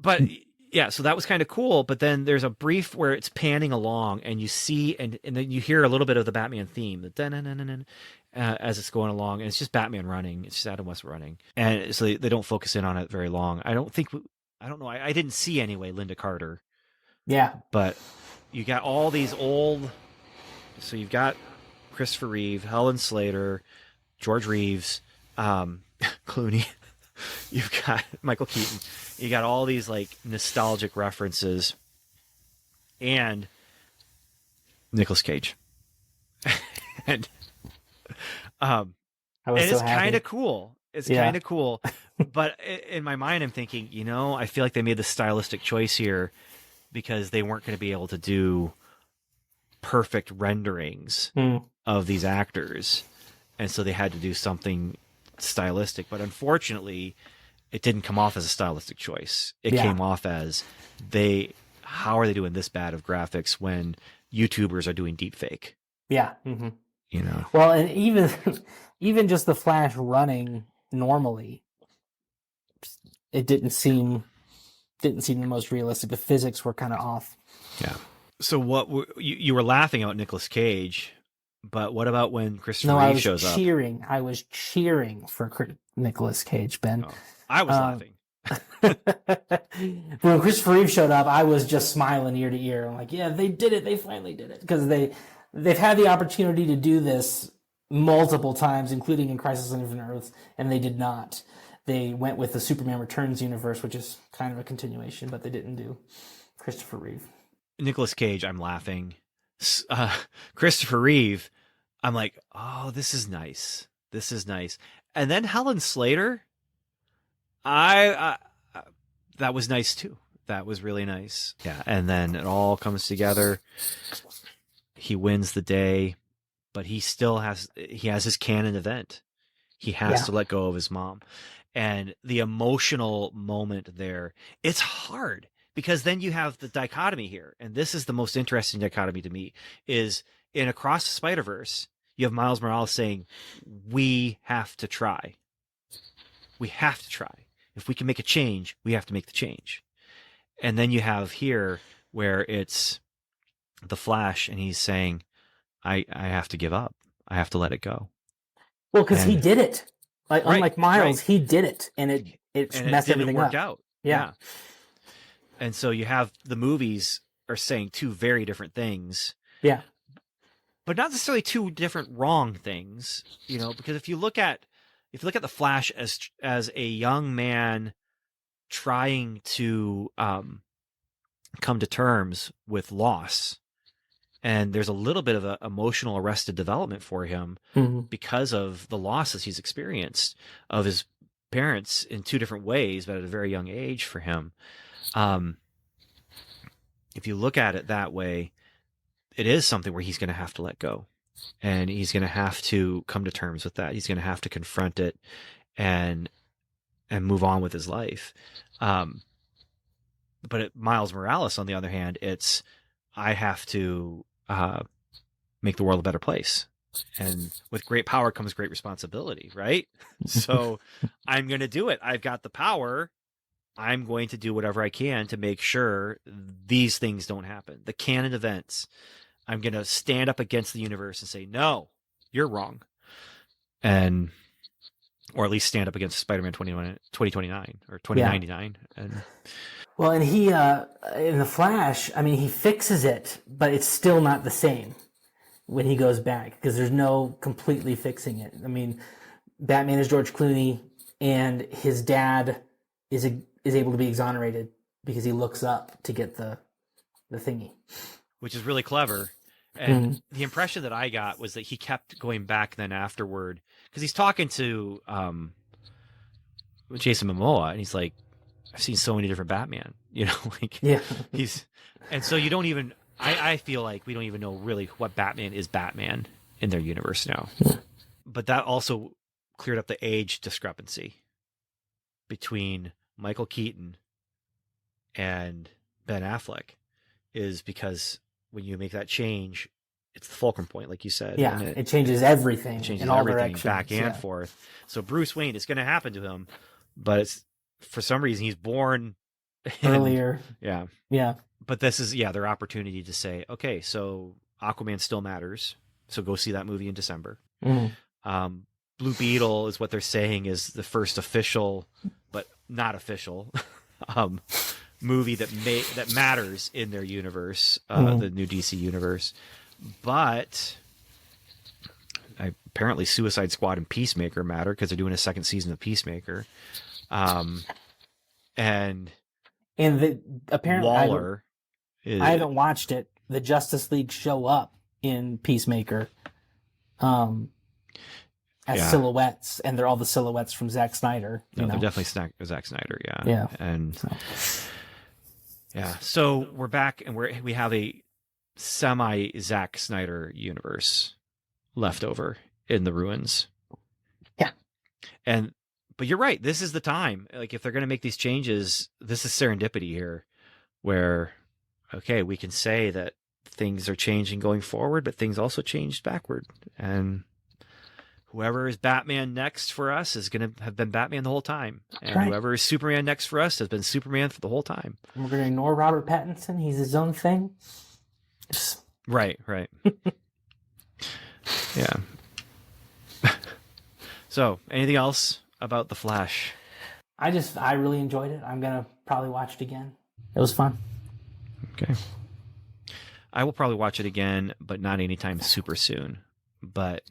But yeah, so that was kind of cool. But then there's a brief where it's panning along, and you see, and then you hear a little bit of the Batman theme, as it's going along, and it's just Batman running. It's just Adam West running, and so they don't focus in on it very long. I don't think. I don't know. I didn't see anyway Linda Carter, Yeah. but you got all these old. So you've got Christopher Reeve, Helen Slater, George Reeves, Clooney. You've got Michael Keaton. You got all these like nostalgic references, and Nicolas Cage, and um, I was and so it's kind happy. of cool. It's Yeah. kind of cool, but in my mind, I'm thinking, I feel like they made the stylistic choice here because they weren't going to be able to do perfect renderings Mm. of these actors, and so they had to do something stylistic. But unfortunately, it didn't come off as a stylistic choice. It Yeah. came off as how are they doing this bad of graphics when YouTubers are doing deepfake? Yeah. hmm You know, Well, and even even just the Flash running normally, it didn't seem the most realistic. The physics were kind of off. yeah. So you were laughing at Nicolas Cage, but what about when Christopher No, I Reeve was shows up? cheering. I was cheering for Nicolas Cage, Ben. Oh, I was Um, laughing. when Christopher Reeve showed up, I was just smiling ear to ear. I'm like, yeah, they did it. They finally did it because they've had the opportunity to do this multiple times, including in Crisis on Infinite Earths, and they did not. They went with the Superman Returns universe, which is kind of a continuation, but they didn't do Christopher Reeve. Nicolas Cage, I'm laughing. Christopher Reeve, I'm like, oh, this is nice. This is nice. And then Helen Slater, I that was nice too. That was really nice. Yeah, and then it all comes together. He wins the day, but he has his canon event. He has Yeah. to let go of his mom. And the emotional moment there, it's hard because then you have the dichotomy here. And this is the most interesting dichotomy to me is in Across the Spider-Verse, you have Miles Morales saying, we have to try. We have to try. If we can make a change, we have to make the change. And then you have here where it's the Flash and he's saying, I have to give up. I have to let it go. Well, because he And did it. Like right, unlike Miles, right. he did it, and it And it messed didn't everything work up. out. Yeah. Yeah. And so you have the movies are saying two very different things, Yeah. but not necessarily two different wrong things, because if you look at the Flash as a young man trying to come to terms with loss, and there's a little bit of an emotional arrested development for him hmm because of the losses he's experienced of his parents in two different ways, but at a very young age for him. If you look at it that way, it is something where he's going to have to let go, and he's going to have to come to terms with that. He's going to have to confront it and move on with his life. But Miles Morales, on the other hand, it's I have to make the world a better place, and with great power comes great responsibility, right? So I'm going to do it. I've got the power. I'm going to do whatever I can to make sure these things don't happen. The canon events. I'm going to stand up against the universe and say, no, you're wrong. Or at least stand up against Spider-Man 2029 or 2099. Yeah. Well, and he, in the Flash, I mean, he fixes it, but it's still not the same when he goes back because there's no completely fixing it. I mean, Batman is George Clooney, and his dad is able to be exonerated because he looks up to get the thingy, which is really clever. And the impression that I got was that he kept going back then afterward because he's talking to Jason Momoa, and he's like, I've seen so many different Batman, yeah. And so you don't even, I feel like we don't even know really what Batman is Batman in their universe now. But that also cleared up the age discrepancy between Michael Keaton and Ben Affleck is because when you make that change, it's the fulcrum point, like you said. Yeah, and it changes everything. It changes in all everything directions, back and forth. So Bruce Wayne, it's going to happen to him, but it's for some reason he's born earlier. Yeah. But this is their opportunity to say, okay, so Aquaman still matters. So go see that movie in December. Blue Beetle is what they're saying is the first official, but not official, movie that matters in their universe, the new DC universe. But apparently Suicide Squad and Peacemaker matter because they're doing a second season of Peacemaker. And apparently Waller. I haven't watched it. The Justice League show up in Peacemaker as silhouettes, and they're all the silhouettes from Zack Snyder. They're definitely Zack Snyder, yeah. And so we're back, and we have a semi Zack Snyder universe left over in the ruins. Yeah, but you're right. This is the time. Like, if they're going to make these changes, this is serendipity here, where okay, we can say that things are changing going forward, but things also changed backward, and whoever is Batman next for us is going to have been Batman the whole time. And whoever is Superman next for us has been Superman for the whole time. And we're going to ignore Robert Pattinson. He's his own thing. Right. Yeah. So, anything else about The Flash? I really enjoyed it. I'm going to probably watch it again. It was fun. Okay. I will probably watch it again, but not anytime super soon. But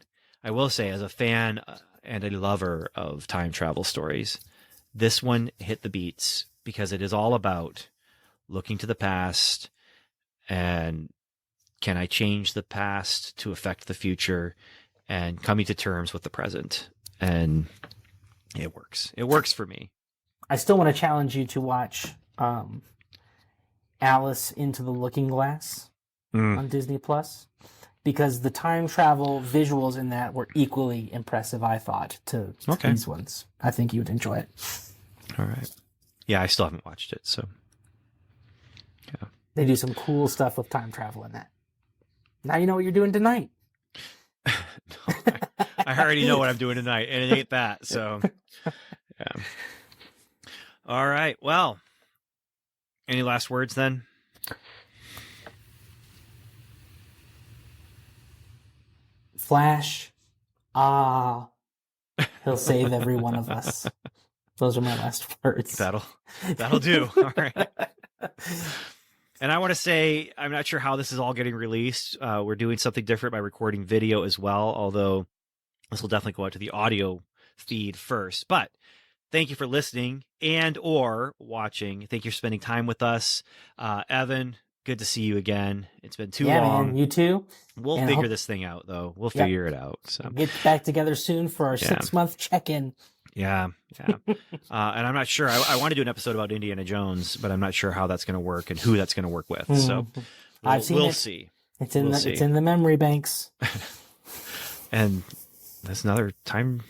I will say, as a fan and a lover of time travel stories, this one hit the beats because it is all about looking to the past and can I change the past to affect the future and coming to terms with the present. And it works. It works for me. I still want to challenge you to watch Alice Into the Looking Glass on Disney Plus, because the time travel visuals in that were equally impressive, I thought, to these ones. I think you'd enjoy it. All right. Yeah, I still haven't watched it, so yeah. They do some cool stuff with time travel in that. Now you know what you're doing tonight. I already know what I'm doing tonight, and it ain't that. So, yeah. All right. Well, any last words then? Flash, he'll save every one of us. Those are my last words. That'll do. All right. And I want to say, I'm not sure how this is all getting released. We're doing something different by recording video as well, although this will definitely go out to the audio feed first. But thank you for listening and or watching. Thank you for spending time with us. Evan, good to see you again. It's been too long. Man, you too. We'll figure this thing out, though. We'll figure it out. So get back together soon for our 6-month check-in. Yeah. And I'm not sure. I want to do an episode about Indiana Jones, but I'm not sure how that's going to work and who that's going to work with. So we'll see. It's in the memory banks. And there's another time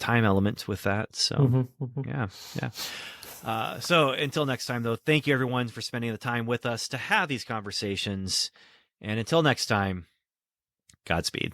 element with that. So yeah. So until next time, though, thank you everyone for spending the time with us to have these conversations. And until next time, Godspeed.